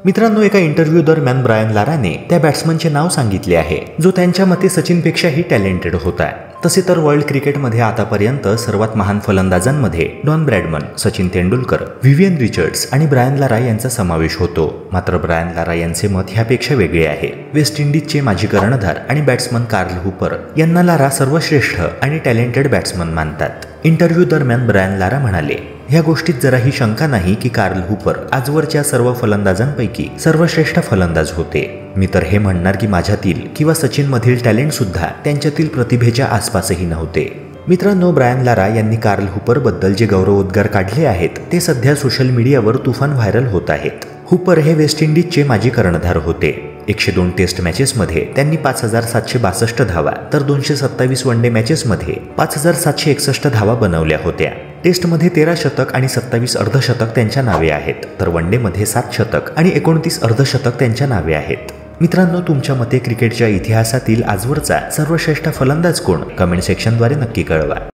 मित्रांनो, एका इंटरव्ह्यू दरम्यान ब्रायन लाराने त्या बॅट्समनचे नाव सांगितले आहे जो त्यांच्या मते सचिनपेक्षाही टॅलेंटेड होता। तसे तर वर्ल्ड क्रिकेटमध्ये आतापर्यंत सर्वात महान फलंदाजांमध्ये Don Bradman, Sachin Tendulkar, Vivian Richards आणि ब्रायन लारा यांचा समावेश होतो। मात्र ब्रायन लारा यांचे मत ह्यापेक्षा वेगळे आहे। वेस्ट इंडिजचे माजी कर्णधार आणि बॅट्समन कार्ल हुपर यांना लारा सर्वश्रेष्ठ आणि टॅलेंटेड बॅट्समन मानतात। इंटरव्ह्यू दरम्यान ब्रायन लारा म्हणाले, ह्या गोष्टीत जराही शंका नाही की कार्ल हुपर आजवरच्या सर्व फलंदाजांपैकी सर्वश्रेष्ठ फलंदाज होते। मी तर हे म्हणणार की माझ्यातील किंवा सचिनमधील टॅलेंट सुद्धा त्यांच्यातील प्रतिभेच्या आसपासही नव्हते। मित्रांनो, ब्रायन लारा यांनी कार्ल हुपरबद्दल जे गौरवोद्गार काढले आहेत ते सध्या सोशल मीडियावर तुफान व्हायरल होत आहेत। हुपर हे वेस्ट इंडिजचे माजी कर्णधार होते। 102 टेस्ट मॅचेसमध्ये त्यांनी 5762 धावा तर 227 वनडे मॅचेसमध्ये 5761 धावा बनवल्या होत्या। टेस्टमध्ये 13 शतक आणि 27 अर्धशतक त्यांच्या नावे आहेत, तर वनडेमध्ये 7 शतक आणि 29 अर्धशतक त्यांच्या नावे आहेत। मित्रांनो, तुमच्या मते क्रिकेटच्या इतिहासातील आजवरचा सर्वश्रेष्ठ फलंदाज कोण? कमेंट सेक्शनद्वारे नक्की कळवा।